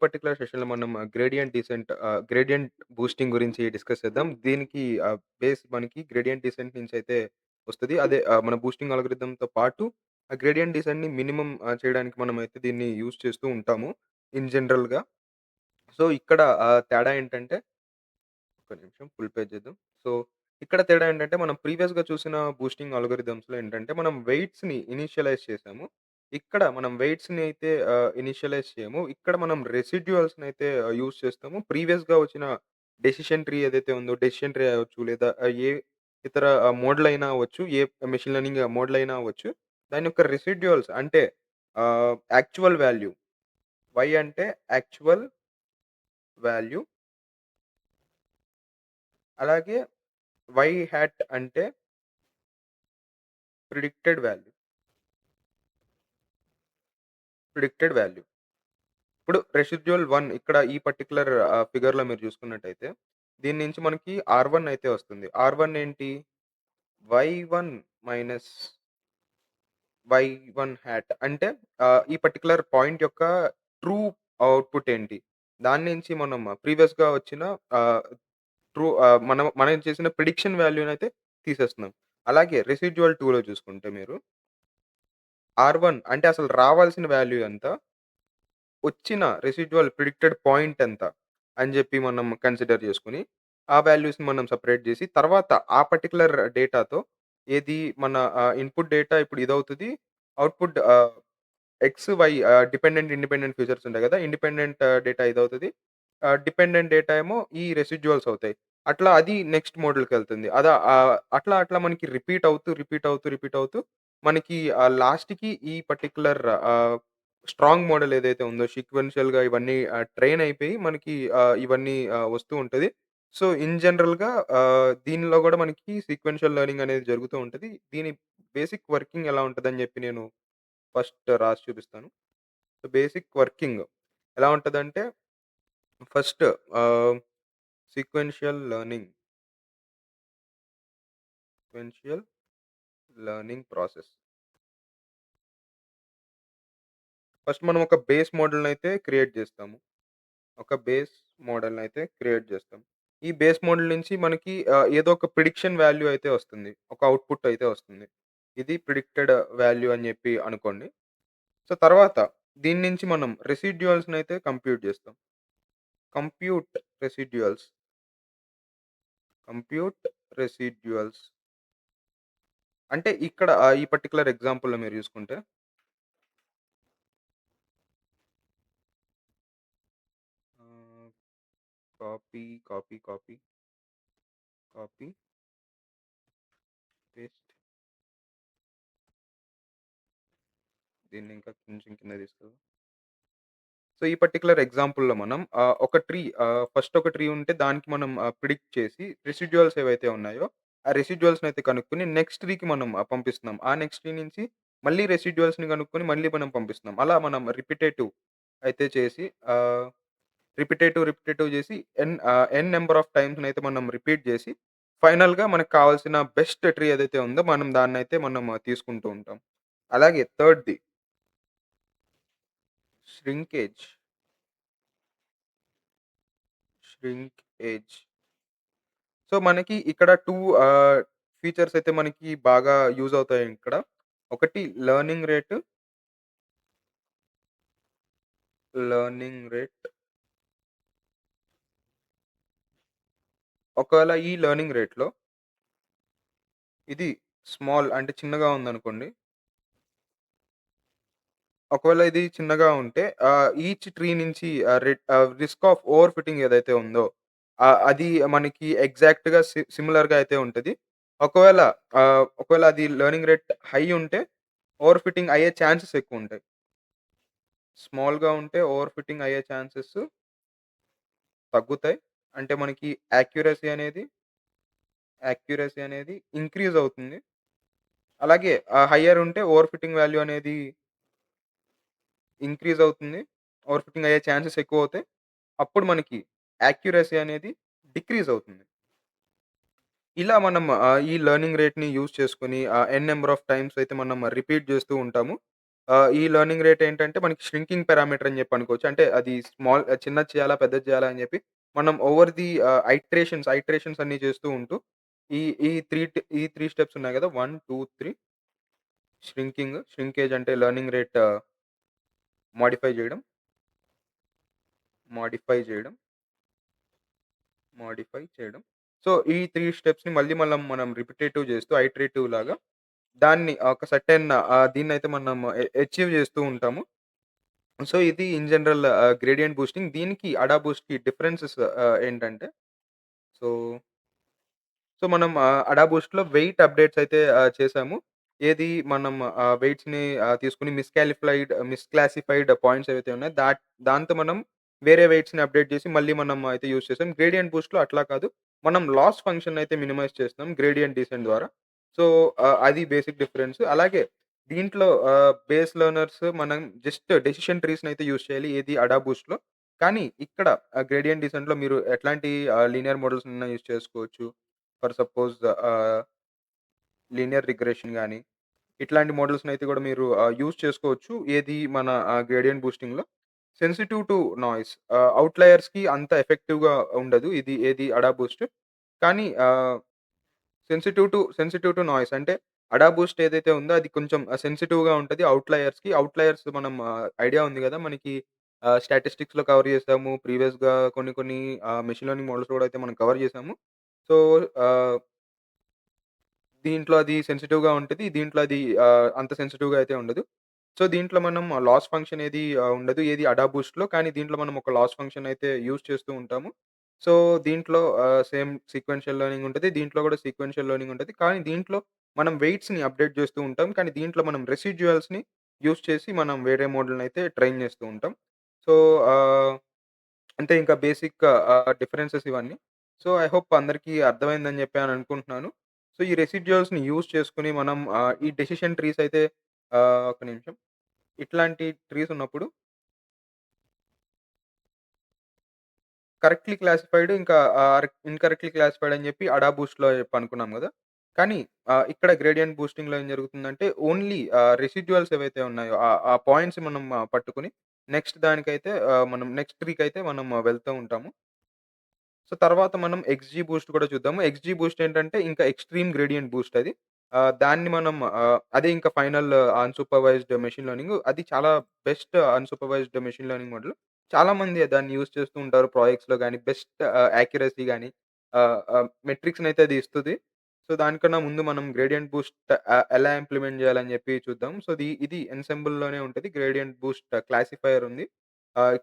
Particular సెషన్‌లో మనం gradient boosting గురించి డిస్కస్ చేద్దాం. దీనికి బేస్ మనకి గ్రేడియంట్ డీసెంట్ నుంచయితే వస్తది. అదే మన బూస్టింగ్ అల్గోరిథంతో పాటు ఆ గ్రేడియంట్ డీసెంట్‌ని మినిమమ్ చేయడానికి మనమైతే దీన్ని యూజ్ చేస్తూ ఉంటాము ఇన్ జనరల్‌గా. సో, ఇక్కడ తేడా ఏంటంటే ఒక్క నిమిషం ఫుల్ పేజ్ చేద్దాం. సో, ఇక్కడ తేడా ఏంటంటే, మనం ప్రీవియస్‌గా చూసిన బూస్టింగ్ అల్గోరిథమ్స్‌లో ఏంటంటే, మనం వెయిట్స్‌ని ఇనీషియలైజ్ చేసాము. ఇక్కడ మనం వెయిట్స్‌ని అయితే ఇనీషియలైజ్ చేయము. ఇక్కడ మనం రెసిడ్యూయల్స్‌ని అయితే యూజ్ చేస్తాము. ప్రీవియస్‌గా వచ్చిన డెసిషన్ ట్రీ ఏదైతే ఉందో, డెసిషన్ ట్రీ అవ్వచ్చు, లేదా ఏ ఇతర మోడల్ అయినా అవ్వచ్చు, ఏ మెషిన్ లెర్నింగ్ మోడల్ అయినా అవ్వచ్చు. దాని యొక్క రెసిడ్యూయల్స్ అంటే యాక్చువల్ వాల్యూ, వై అంటే యాక్చువల్ వాల్యూ, అలాగే వై హ్యాట్ అంటే ప్రిడిక్టెడ్ వాల్యూ. Predicted value. ఇప్పుడు రెసిడ్యూయల్ 1 ఇక్కడ ఈ పర్టిక్యులర్ ఫిగర్‌లో మీరు చూసుకున్నట్టయితే, దీని నుంచి మనకి R1 అయితే వస్తుంది. R1 ఏంటి? Y1 మైనస్ Y1 హ్యాట్ అంటే ఈ పర్టిక్యులర్ పాయింట్ యొక్క ట్రూ అవుట్‌పుట్ ఏంటి? దాని నుంచి మనం ప్రీవియస్‌గా వచ్చిన ఆహ్, మనం చేసిన ప్రిడిక్షన్ వాల్యూనయితే తీసేస్తున్నాం. అలాగే రెసిడ్యూయల్ 2లో చూసుకుంటే మీరు R1 అంటే అసలు రావాల్సిన వాల్యూ ఎంత? వచ్చిన రెసిడ్యుయల్ ప్రిడిక్టెడ్ పాయింట్ ఎంత అని జెప్పి మనం కన్సిడర్ జేసుకొని, ఆ వాల్యూస్‌ని మనం సెపరేట్ జేసి, తర్వాత ఆ పర్టిక్యులర్ డేటాతో ఏది మన ఇన్‌పుట్ డేటా ఇప్పుడు ఇదవుతది. Output X, Y dependent, independent features ఉంటాయి గదా! ఇండిపెండెంట్ డేటా ఇదవుతది. డిపెండెంట్ డేటా ఏమో ఈ రెసిడ్యూయల్స్ అవుతాయి. అట్లా అది నెక్స్ట్ మోడల్‌కెళ్తుంది. అట్లా అట్లా మనకి రిపీట్ అవుతూ మనకి లాస్ట్‌కి ఈ పర్టిక్యులర్ స్ట్రాంగ్ మోడల్ ఏదైతే ఉందో సీక్వెన్షియల్‌గా ఇవన్నీ ట్రైన్ అయిపోయి మనకి ఇవన్నీ వస్తూ ఉంటది. సో, ఇన్ జనరల్‌గా దీనిలో గూడా మనకి సీక్వెన్షియల్ లెర్నింగ్ అనేది జరుగుతూ ఉంటది. దీని బేసిక్ వర్కింగ్ ఎలా ఉంటదని జెప్పి నేను ఫస్ట్ రాసి చూపిస్తాను. సో, బేసిక్ వర్కింగ్ ఎలా ఉంటదంటే ఫస్ట్ ఆహ్, sequential learning, sequential learning process. First మనం ఒక బేస్ మోడల్‌నయితే క్రియేట్ జేస్తాము. ఒక బేస్ మోడల్‌నయితే క్రియేట్ జేస్తాం. ఈ బేస్ మోడల్ నుంచి మనకి ఏదో ఒక ప్రిడిక్షన్ వాల్యూ అయితే వస్తుంది. ఒక అవుట్‌పుట్ అయితే వస్తుంది. ఇది ప్రిడిక్టెడ్ వాల్యూ అని జెప్పి అనుకోండి. సో, తర్వాత దీని నుంచి మనం రెసిడ్యూయల్స్‌నయితే కంప్యూట్ జేస్తాం. కంప్యూట్ రెసిడ్యూయల్స్, కంప్యూట్ రెసిడ్యూయల్స్ అంటే ఇక్కడ ఈ పర్టిక్యులర్ ఎగ్జాంపుల్‌లో మీరు జూసుకుంటే ah, copy, copy, copy, copy, paste దీన్ని ఇంకా కొంచెం కిందకి తీసుకెళ్దాం. సో, ఈ పర్టిక్యులర్ ఎగ్జాంపుల్‌లో మనం ఒక ట్రీ ఫస్ట్ ఒక ట్రీ ఉంటే దానికి మనం ప్రిడిక్ట్ చేసి రెసిడ్యూయల్స్ ఏవైతే ఉన్నాయో, ఆ రెసిడ్యూయల్స్‌నయితే కనుక్కొని నెక్స్ట్ ట్రీకి మనం పంపిస్తున్నాం. ఆ నెక్స్ట్ ట్రీ నుంచి మళ్ళీ రెసిడ్యూయల్స్‌ని కనుక్కొని మళ్ళీ మనం పంపిస్తున్నాం. అలా మనం రిపిటేటివ్ అయితే చేసి ఆహ్, రిపిటేటివ్ చేసి ఎన్ నంబర్ ఆఫ్ టైమ్స్‌నయితే మనం రిపీట్ చేసి ఫైనల్‌గా మనకు కావాల్సిన బెస్ట్ ట్రీ ఏదైతే ఉందో మనం దాన్నయితే మనం తీసుకుంటూ ఉంటాం. అలాగే థర్డ్‌ది ష్రింకేజ్, ష్రింకేజ్. సో, మనకి ఇక్కడ 2 ఫీచర్స్ అయితే మనకి బాగా యూజ్ అవుతాయి ఇక్కడ. ఒకటి లెర్నింగ్ రేట్, లెర్నింగ్ రేట్. ఒకవేళ ఈ లెర్నింగ్ రేట్‌లో ఇది స్మాల్ అంటే చిన్నగా ఉందనుకోండి. ఒకవేళ ఇది చిన్నగా ఉంటే ఈచ్ ట్రీ నుంచి రిస్క్ ఆఫ్ ఓవర్ ఫిట్టింగ్ ఏదైతే ఉందో అది మనకి ఎగ్జాక్ట్‌గా సిమిలర్‌గా అయితే ఉంటది. ఒకవేళ ఒకవేళ అది లెర్నింగ్ రేట్ హై ఉంటే ఓవర్ ఫిట్టింగ్ అయ్యే ఛాన్సెస్ ఎక్కువుంటాయి. స్మాల్‌గా ఉంటే ఓవర్ ఫిట్టింగ్ అయ్యే ఛాన్సెస్ తగ్గుతాయి. అంటే మనకి యాక్యురసీ అనేది ఇంక్రీజ్ అవుతుంది. అలాగే హైయర్ ఉంటే ఓవర్ ఫిట్టింగ్ వాల్యూ అనేది ఇంక్రీజ్ అవుతుంది. ఓవర్ ఫిట్టింగ్ అయ్యే ఛాన్సెస్ ఎక్కువవుతాయి. అప్పుడు మనకి యాక్యురసీ అనేది డిక్రీజ్ అవుతుంది. ఇలా మనం ఈ లెర్నింగ్ రేట్‌ని యూజ్ చేసుకొని ఎన్ నంబర్ ఆఫ్ టైమ్స్ అయితే మనం రిపీట్ చేస్తూ ఉంటాము. ఈ లెర్నింగ్ రేట్ ఏంటంటే మనకి ష్రింకింగ్ పారామీటర్ అని చెప్పి అనుకోవచ్చు. అంటే అది చిన్నది చేయాలా? పెద్దది చేయాలా? అని చెప్పి మనం ఓవర్ ది ఐటరేషన్స్ అన్నీ చేస్తూ ఉంటూ ఈ ఈ 3 స్టెప్స్ ఉన్నాయి గదా! 1, 2, 3 ష్రింకేజ్ అంటే లెర్నింగ్ రేట్ మోడిఫై జేయడం, మోడిఫై జేయడం, మోడిఫై చేయడం. సో, ఈ 3 స్టెప్స్‌ని మనం రిపిటేటివ్ జేస్తూ ఐటరేటివ్ లాగా దాన్ని ఒక సర్టెన్ దీన్నైతే మనం అచీవ్ జేస్తూ ఉంటాము. సో, ఇది ఇన్ జనరల్ గ్రేడియంట్ బూస్టింగ్. దీనికి అడా బూస్ట్‌కి డిఫరెన్సెస్ ఏంటంటే సో మనం అడా బూస్ట్‌లో వెయిట్ అప్‌డేట్స్ అయితే చేసాము. ఏది మనం వెయిట్స్‌ని తీసుకొని మిస్‌క్లాసిఫైడ్ పాయింట్స్ ఏవైతే ఉన్నాయో దాంతో మనం వేరే వెయిట్స్‌ని అప్‌డేట్ చేసి మళ్ళీ మనం అయితే యూజ్ చేసాం. గ్రేడియంట్ బూస్ట్‌లో అట్లా కాదు. మనం లాస్ ఫంక్షన్ అయితే మినిమైజ్ చేస్తున్నాం గ్రేడియంట్ డీసెంట్ ద్వారా. సో, అది బేసిక్ డిఫరెన్స్. అలాగే దీంట్లో బేస్ లెర్నర్స్ మనం జస్ట్ డెసిషన్ ట్రీస్‌ని అయితే యూజ్ చేయాలి. ఏది అడా బూస్ట్‌లో. కానీ ఇక్కడ గ్రేడియంట్ డీసెంట్‌లో మీరు ఎట్లాంటి లీనియర్ మోడల్స్‌నైనా యూజ్ చేసుకోవచ్చు. ఫర్ సపోజ్ లీనియర్ రిగ్రెషన్ గాని, ఇట్లాంటి మోడల్స్‌నైతే గూడా మీరు యూజ్ చేసుకోవచ్చు. ఏది మన గ్రేడియంట్ బూస్టింగ్‌లో. సెన్సిటివ్ టు నాయిస్ ఔట్‌లయర్స్‌కి అంత ఎఫెక్టివ్‌గా ఉండదు. ఇది ఏది అడా బూస్ట్. కానీ సెన్సిటివ్ టు నాయిస్ అంటే అడా బూస్ట్ ఏదైతే ఉందో అది కొంచెం సెన్సిటివ్‌గా ఉంటది ఔట్‌లయర్స్‌కి. ఔట్‌లయర్స్ మనం ఐడియా ఉంది గదా! మనకి స్టాటిస్టిక్స్‌లో కవర్ చేసాము. ప్రీవియస్‌గా కొన్ని కొన్ని మెషిన్ లెర్నింగ్ మోడల్స్ కూడా అయితే మనం కవర్ చేసాము. సో, ఆహ్ దీంట్లో అది సెన్సిటివ్‌గా ఉంటది. దీంట్లో అది అంత సెన్సిటివ్‌గా అయితే ఉండదు. సో, దీంట్లో మనం లాస్ ఫంక్షన్ ఏది ఉండదు. ఏది అడా బూస్ట్‌లో. కానీ దీంట్లో మనం ఒక లాస్ ఫంక్షన్ అయితే యూజ్ చేస్తూ ఉంటాము. సో, దీంట్లో సేమ్ సీక్వెన్షియల్ లెర్నింగ్ ఉంటది. దీంట్లో కూడా సీక్వెన్షియల్ లెర్నింగ్ ఉంటది. కానీ దీంట్లో మనం వెయిట్స్‌ని అప్‌డేట్ చేస్తూ ఉంటాం. కానీ దీంట్లో మనం రెసిడ్యుయల్స్‌ని యూజ్ చేసి మనం వేరే మోడల్‌నయితే ట్రైన్ చేస్తూ ఉంటాం. సో, ఆహ్ అంటే ఇంకా బేసిక్ డిఫరెన్సెస్ ఇవన్నీ. సో, ఐ హోప్ అందరికీ అర్థమైందని చెప్పి అని అనుకుంటున్నాను. సో, ఈ రెసిడ్యూయల్స్‌ని యూజ్ చేసుకొని మనం ఈ డెసిషన్ ట్రీస్ అయితే ఒక్క నిమిషం. ఇట్లాంటి ట్రీస్ ఉన్నప్పుడు కరెక్ట్‌లీ క్లాసిఫైడ్ ఇంకా ఇన్‌కరెక్ట్‌లీ క్లాసిఫైడ్ అని చెప్పి అడా బూస్ట్‌లో అనుకున్నాం గదా! కానీ ఇక్కడ గ్రేడియంట్ బూస్టింగ్‌లో ఏం జరుగుతుందంటే ఓన్లీ రెసిడ్యూయల్స్ ఏవైతే ఉన్నాయో ఆ పాయింట్స్ మనం పట్టుకొని నెక్స్ట్ దానికైతే మనం నెక్స్ట్ ట్రీకైతే మనం వెళ్తూ ఉంటాము. సో, తర్వాత మనం ఎక్స్‌జీ బూస్ట్ కూడా చూద్దాము. ఎక్స్‌జీ బూస్ట్ ఏంటంటే ఇంకా ఎక్స్‌ట్రీమ్ గ్రేడియంట్ బూస్ట్ అది. దాన్ని మనం అదే ఇంకా ఫైనల్ అన్‌సూపర్‌వైజ్డ్ మెషిన్ లెర్నింగ్. అది చాలా best unsupervised machine learning model. చాలామంది దాన్ని యూజ్ చేస్తూ ఉంటారు ప్రాజెక్ట్స్‌లో గాని, బెస్ట్ యాక్యురసీ గాని మెట్రిక్స్‌నైతే అది ఇస్తది. సో, దానికన్నా ముందు మనం గ్రేడియంట్ బూస్ట్ ఎలా ఇంప్లిమెంట్ చేయాలని చెప్పి చూద్దాం. సో, ఇది ఎన్సెంబుల్‌లోనే ఉంటది. గ్రేడియంట్ బూస్ట్ క్లాసిఫైయర్ ఉంది.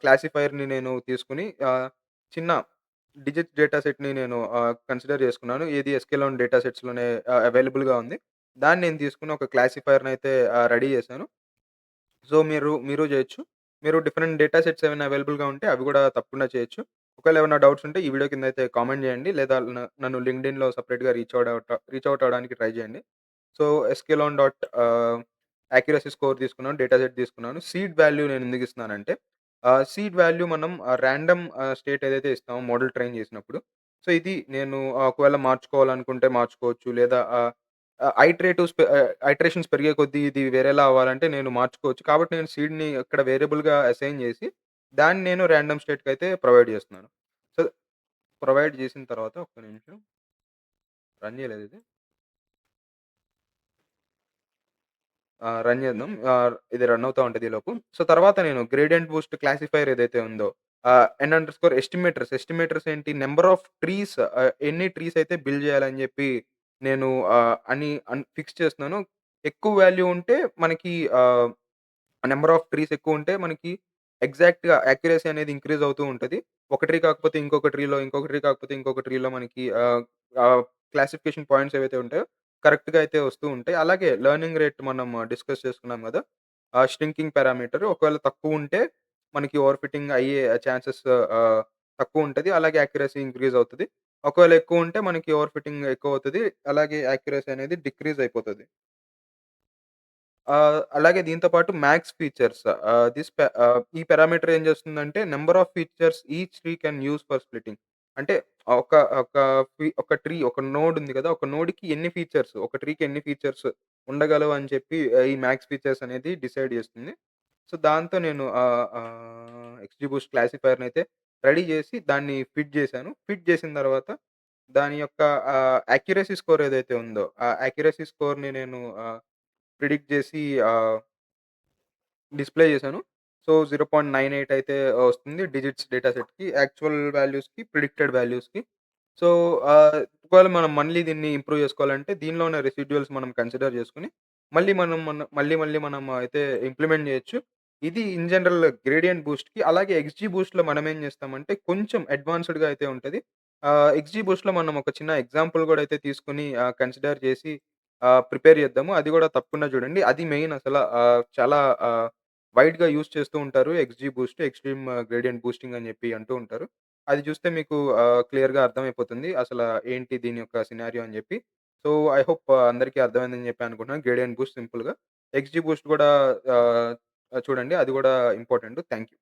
క్లాసిఫైయర్‌ని నేను తీసుకొని చిన్న డిజిట్స్ డేటా సెట్‌ని నేను కన్సిడర్ చేసుకున్నాను. ఏది ఎస్‌క్యూఎల్ డేటా సెట్స్‌లోనే అవైలబుల్‌గా ఉంది. దాన్ని నేను తీసుకొని ఒక క్లాసిఫైయర్‌నయితే రెడీ చేశాను. సో, మీరు చేయొచ్చు. మీరు డిఫరెంట్ డేటా సెట్స్ ఏమైనా అవైలబుల్‌గా ఉంటే అవి కూడా తప్పకుండా చేయొచ్చు. ఒకవేళ ఏమైనా డౌట్స్ ఉంటే ఈ వీడియో కింద అయితే కామెంట్ చేయండి. లేదా నన్ను లింక్డ్ఇన్‌లో సెపరేట్‌గా రీచ్ ఔట్ అవ్వడానికి ట్రై చేయండి. సో, ఎస్‌క్యూఎల్ యాక్యురసీ స్కోర్ తీసుకున్నాను. డేటా సెట్ తీసుకున్నాను. సీడ్ వాల్యూ నేను ఎందుకు ఇస్తున్నానంటే సీడ్ వాల్యూ మనం రాండమ్ స్టేట్ ఏదైతే ఇస్తామో మోడల్ ట్రైన్ చేసినప్పుడు. సో, ఇది నేను ఒకవేళ మార్చుకోవాలనుకుంటే మార్చుకోవచ్చు. లేదా ఐటరేషన్స్ పెరిగే కొద్దీ ఇది వేరేలా అవ్వాలంటే నేను మార్చుకోవచ్చు. కాబట్టి నేను సీడ్‌ని ఇక్కడ వేరియబుల్‌గా అసైన్ చేసి దాన్ని నేను రాండమ్ స్టేట్‌కయితే ప్రొవైడ్ చేస్తున్నాను. సో, ప్రొవైడ్ చేసిన తర్వాత ఒక్క నిమిషం రన్ చేయలేదా ఇది? రన్ చేద్దాం. ఇది రన్ అవుతా ఉంటది ఈలోపు. సో, తర్వాత నేను గ్రేడియంట్ బూస్ట్ క్లాసిఫైయర్ ఏదైతే ఉందో ఎన్ అండర్ స్కోర్ ఎస్టిమేటర్స్ ఏంటి నంబర్ ఆఫ్ ట్రీస్ ఎన్ని ట్రీస్ అయితే బిల్డ్ చేయాలని చెప్పి నేను ఫిక్స్ చేస్తున్నాను. ఎక్కువ వాల్యూ ఉంటే మనకి నంబర్ ఆఫ్ ట్రీస్ ఎక్కువుంటే మనకి ఎగ్జాక్ట్‌గా యాక్యురసీ అనేది ఇంక్రీజ్ అవుతూ ఉంటది. ఒక ట్రీ కాకపోతే ఇంకొక ట్రీలో, ఇంకొక ట్రీ కాకపోతే ఇంకొక ట్రీలో మనకి ఆహ్, క్లాసిఫికేషన్ పాయింట్స్ ఏవైతే ఉంటాయో కరెక్ట్‌గా అయితే వస్తూ ఉంటాయి. అలాగే లెర్నింగ్ రేట్ మనం డిస్కస్ చేసుకున్నాం గదా! ష్రింకింగ్ పారామీటర్ ఒకవేళ తక్కువుంటే మనకి ఓవర్ ఫిట్టింగ్ అయ్యే ఛాన్సెస్ తక్కువుంటది. అలాగే యాక్యురసీ ఇంక్రీజ్ అవుతది. ఒకవేళ ఎక్కువుంటే మనకి ఓవర్ ఫిట్టింగ్ ఎక్కువవుతది. అలాగే యాక్యురసీ అనేది డిక్రీజ్ అయిపోతది. అలాగే దీంతో పాటు మ్యాక్స్ ఫీచర్స్ ఈ పారామీటర్ ఏం చేస్తుందంటే number of features each tree can use for splitting. అంటే ఒక ఒక ఒక ట్రీ ఒక నోడ్ ఉంది కదా! ఒక నోడ్‌కి ఎన్ని ఫీచర్స్ ఒక ట్రీకి ఎన్ని ఫీచర్స్ ఉండగలవు అని చెప్పి ఈ మ్యాక్స్ ఫీచర్స్ అనేది డిసైడ్ చేస్తుంది. సో, దాంతో నేను ఎక్స్‌జీ బూస్ట్ క్లాసిఫైయర్‌నయితే రెడీ జేసి దాన్ని ఫిట్ జేశాను. ఫిట్ జేసిన తర్వాత దాని యొక్క యాక్యురసీ స్కోర్ ఏదైతే ఉందో, ఆ యాక్యురసీ స్కోర్‌ని నేను ప్రిడిక్ట్ జేసి డిస్‌ప్లే చేశాను. సో, 0.98 అయితే వస్తుంది డిజిట్స్ డేటా సెట్‌కి. యాక్చువల్ వాల్యూస్‌కి, ప్రిడిక్టెడ్ వాల్యూస్‌కి. సో, ఒకవేళ మనం మళ్ళీ దీన్ని ఇంప్రూవ్ చేసుకోవాలంటే దీనిలో ఉన్న రెసిడ్యూయల్స్ మనం కన్సిడర్ చేసుకొని, మళ్ళీ మనం అయితే ఇంప్లిమెంట్ చేయొచ్చు. ఇది ఇన్ జనరల్ గ్రేడియంట్ బూస్ట్‌కి. అలాగే ఎక్స్‌జీ బూస్ట్‌లో మనమేం చేస్తామంటే కొంచెం అడ్వాన్స్‌డ్‌గా అయితే ఉంటది. ఎక్స్‌జీ బూస్ట్‌లో మనం ఒక చిన్న ఎగ్జాంపుల్ గూడా అయితే తీసుకొని కన్సిడర్ చేసి ప్రిపేర్ చేద్దాము. అది గూడా తప్పకుండా చూడండి. అది మెయిన్ అసల చాలా వైడ్‌గా యూజ్ చేస్తూ ఉంటారు. XG Boost, extreme gradient boosting అని చెప్పి అంటూ ఉంటారు. అది చూస్తే మీకు క్లియర్‌గా అర్థమైపోతుంది. ఏంటి దీని యొక్క సినారియో అని జెప్పి. సో, ఐ హోప్ అందరికీ అర్థమైందని జెప్పి అనుకుంటున్నాను. గ్రేడియంట్ బూస్ట్ సింపుల్‌గా. ఎక్స్‌జీ బూస్ట్ గూడా ఆహ్, చూడండి. అది గూడా ఇంపార్టెంట్. Thank you.